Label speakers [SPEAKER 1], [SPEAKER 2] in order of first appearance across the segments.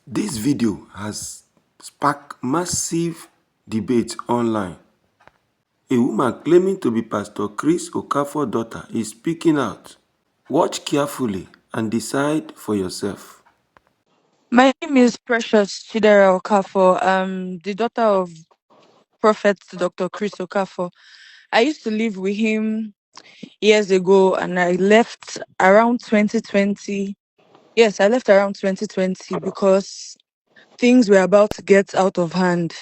[SPEAKER 1] This video has sparked massive debate online. A woman claiming to be Pastor Chris Okafor's daughter is speaking out. Watch carefully and decide for yourself.
[SPEAKER 2] My name is Precious Chidera Okafor. I'm the daughter of Prophet Dr. Chris Okafor. I used to live with him years ago and I left around 2020. Yes, I left around 2020 because things were about to get out of hand.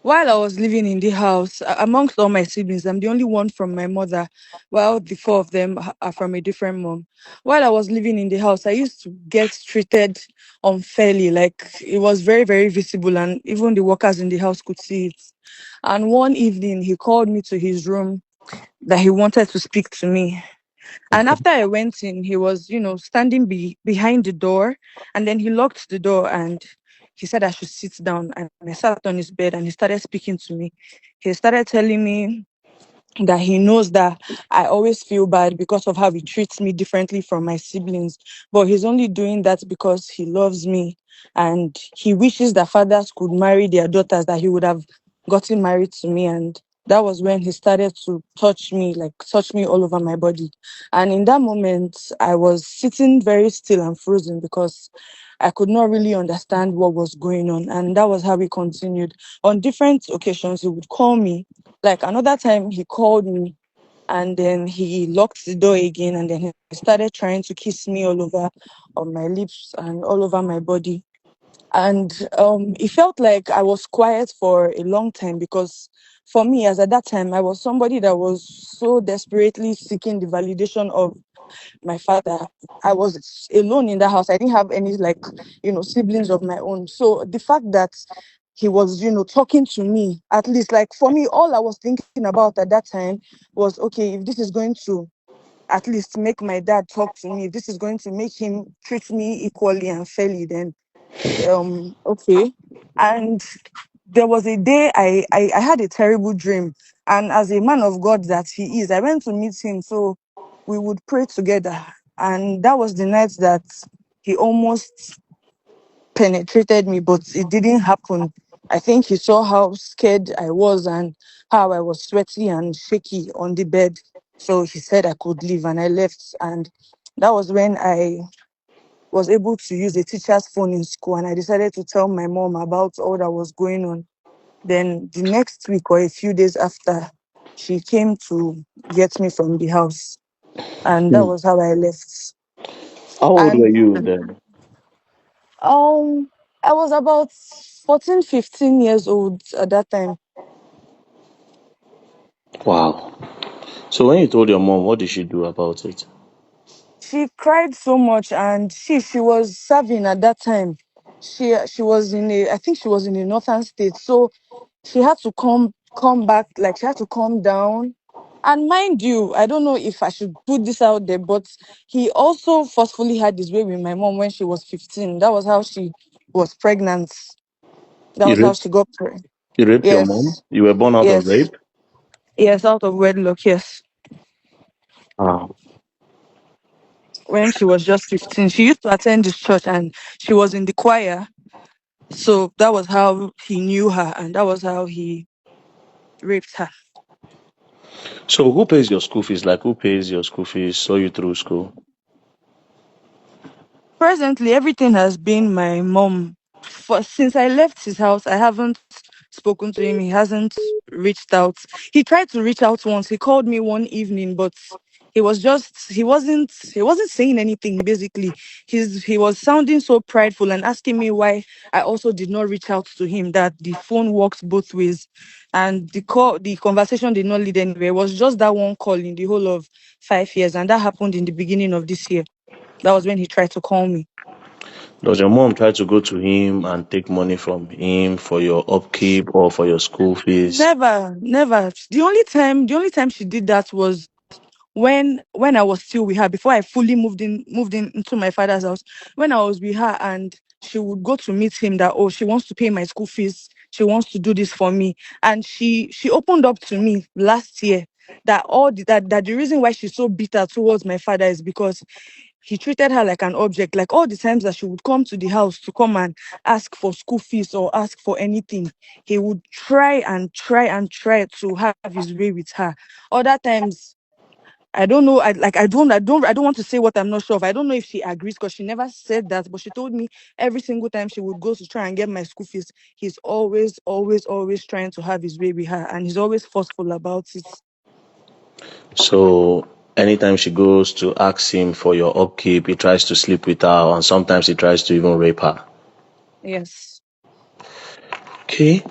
[SPEAKER 2] While I was living in the house, amongst all my siblings, I'm the only one from my mother, while the four of them are from a different mom. While I was living in the house, I used to get treated unfairly. Like it was very, very visible, and even the workers in the house could see it. And one evening, he called me to his room that he wanted to speak to me. And
[SPEAKER 3] Okay.
[SPEAKER 2] after I went in, he was, standing behind the door. And then he locked the door and he said I should sit down. And I sat on his bed and he started speaking to me. He started telling me that he knows that I always feel bad because of how he treats me differently from my siblings. But he's only doing that because he loves me. And he wishes that fathers could marry their daughters, that he would have gotten married to me. And that was when he started to touch me, like touch me all over my body. And in that moment, I was sitting very still and frozen because I could not really understand what was going on. And that was how we continued. On different occasions, he would call me. Like another time, he called me and then he locked the door again. And then he started trying to kiss me all over on my lips and all over my body. And it felt like I was quiet for a long time because for me, as at that time, I was somebody that was so desperately seeking the validation of my father. I was alone in the house. I didn't have any siblings of my own. So the fact that he was, talking to me, at least like for me, all I was thinking about at that time was, okay, if this is going to at least make my dad talk to me, if this is going to make him treat me equally and fairly, then okay. And there was a day I had a terrible dream. And as a man of God that he is, I went to meet him. So we would pray together. And that was the night that he almost penetrated me, but it didn't happen. I think he saw how scared I was and how I was sweaty and shaky on the bed. So he said I could leave and I left. And that was when I was able to use a teacher's phone in school and I decided to tell my mom about all that was going on. Then the next week or a few days after, she came to get me from the house. And that
[SPEAKER 3] Hmm.
[SPEAKER 2] was how I left.
[SPEAKER 3] How old were
[SPEAKER 2] And
[SPEAKER 3] you then?
[SPEAKER 2] um I was about 14, 15 years old at that time.
[SPEAKER 3] Wow. So when you told your mom, what did she do about it?
[SPEAKER 2] She cried so much and she was serving at that time. She was in a, I think she was in a northern state. So she had to come back, like she had to calm down. And mind you, I don't know if I should put this out there, but he also forcefully had his way with my mom when she was 15. That was how she was pregnant. That
[SPEAKER 3] You
[SPEAKER 2] was how
[SPEAKER 3] raped,
[SPEAKER 2] she got pregnant.
[SPEAKER 3] you raped your mom?
[SPEAKER 2] Yes,
[SPEAKER 3] You were born out of
[SPEAKER 2] yes,
[SPEAKER 3] rape?
[SPEAKER 2] yes, out of wedlock, yes.
[SPEAKER 3] Wow.
[SPEAKER 2] When she was just 15, she used to attend this church and she was in the choir. So that was how he knew her and that was how he raped her.
[SPEAKER 3] So who pays your school fees? Like who pays your school fees, saw you through school?
[SPEAKER 2] Presently, everything has been my mom. For since I left his house, I haven't spoken to him. He hasn't reached out. He tried to reach out once. He called me one evening, but he wasn't saying anything basically. He was sounding so prideful and asking me why I also did not reach out to him, that the phone works both ways. And the conversation did not lead anywhere. It was just that one call in the whole of 5 years, and that happened in the beginning of this year. That was when he tried to call me.
[SPEAKER 3] Does your mom try to go to him and take money from him for your upkeep or for your school fees?
[SPEAKER 2] Never, never. The only time she did that was when I was still with her before I fully moved in into my father's house. When I was with her and she would go to meet him that, oh, she wants to pay my school fees. She wants to do this for me. And she opened up to me last year that that the reason why she's so bitter towards my father is because he treated her like an object. Like all the times that she would come to the house to come and ask for school fees or ask for anything, he would try and try and try to have his way with her. Other times, I don't know. I don't want to say what I'm not sure of. I don't know if she agrees because she never said that, but she told me every single time she would go to try and get my school fees, he's always, always, always trying to have his way with her, and he's always forceful about it.
[SPEAKER 3] So anytime she goes to ask him for your upkeep, he tries to sleep with her, and sometimes he tries to even rape her.
[SPEAKER 2] Yes.
[SPEAKER 3] Okay.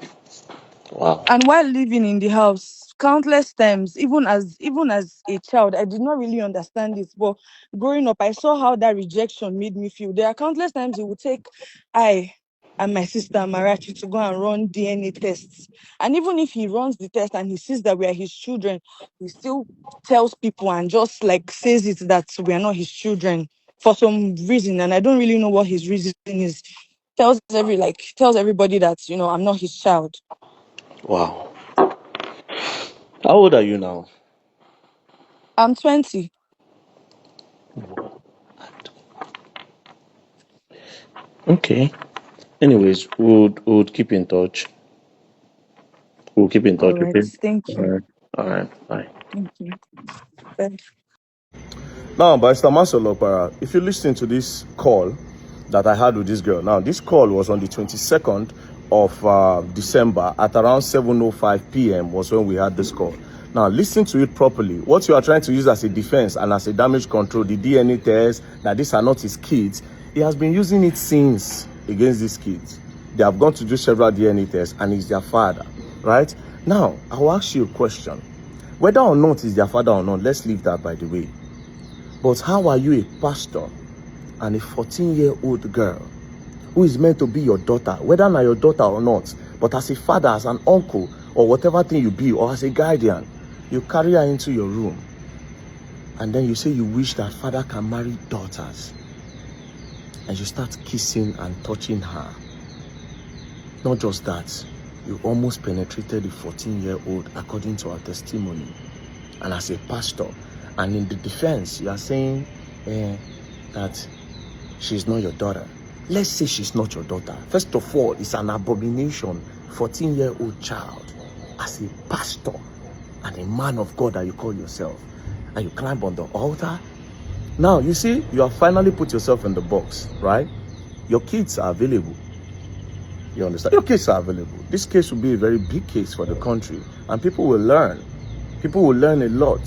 [SPEAKER 3] Wow.
[SPEAKER 2] And while living in the house, countless times, even as a child, I did not really understand it. But growing up, I saw how that rejection made me feel. There are countless times he would take I and my sister Marachi to go and run DNA tests. And even if he runs the test and he sees that we are his children, he still tells people and just like says it that we are not his children for some reason. And I don't really know what his reason is. Tells everybody that, I'm not his child.
[SPEAKER 3] Wow. How old are you now?
[SPEAKER 2] I'm 20.
[SPEAKER 3] Okay. Anyways, we'll keep in touch. We'll keep in
[SPEAKER 2] All
[SPEAKER 3] touch,
[SPEAKER 2] right.
[SPEAKER 3] okay?
[SPEAKER 2] Thank
[SPEAKER 3] All
[SPEAKER 2] you.
[SPEAKER 3] right. All right. Bye.
[SPEAKER 2] Thank you. Bye.
[SPEAKER 4] Now, Pastor Masolopara, if you listen to this call that I had with this girl, now this call was on the 22nd of December at around 7:05 p.m. was when we had this call. Now, listen to it properly. What you are trying to use as a defense and as a damage control, the DNA test, that these are not his kids, he has been using it since against these kids. They have gone to do several DNA tests and he's their father, right? Now, I will ask you a question. Whether or not he's their father or not, let's leave that by the way. But how are you a pastor and a 14-year-old girl who is meant to be your daughter, whether not your daughter or not, but as a father, as an uncle, or whatever thing you be, or as a guardian, you carry her into your room and then you say you wish that father can marry daughters and you start kissing and touching her. Not just that, you almost penetrated the 14-year-old according to her testimony. And as a pastor, and in the defense, you are saying that she's not your daughter. Let's say she's not your daughter. First of all, it's an abomination, 14-year-old child, as a pastor and a man of God that you call yourself, and you climb on the altar. Now, you see, you have finally put yourself in the box, right? Your kids are available. You understand? Your kids are available. This case will be a very big case for the country, and people will learn. People will learn a lot.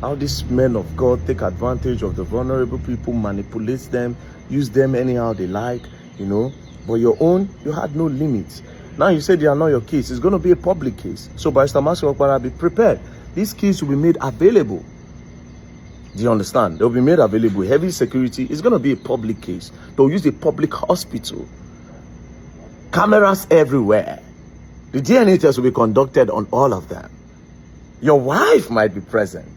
[SPEAKER 4] How these men of God take advantage of the vulnerable people, manipulate them, use them anyhow they like, But your own, you had no limits. Now you say they are not your kids. It's going to be a public case. So Pastor Masolopara, be prepared. These keys will be made available. Do you understand? They'll be made available. Heavy security. It's going to be a public case. They'll use a public hospital. Cameras everywhere. The DNA test will be conducted on all of them. Your wife might be present.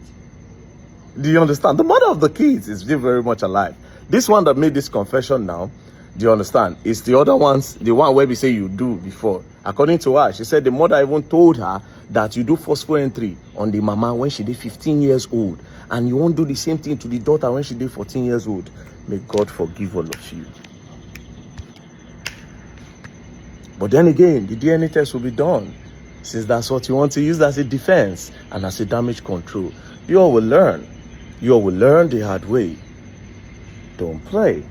[SPEAKER 4] Do you understand? The mother of the kids is still very much alive. This one that made this confession now, do you understand? It's the other ones, the one where we say you do before. According to her, she said the mother even told her that you do forceful entry on the mama when she did 15 years old. And you won't do the same thing to the daughter when she did 14 years old. May God forgive all of you. But then again, the DNA test will be done. Since that's what you want to use as a defense and as a damage control. You all will learn. You all will learn the hard way. Don't play.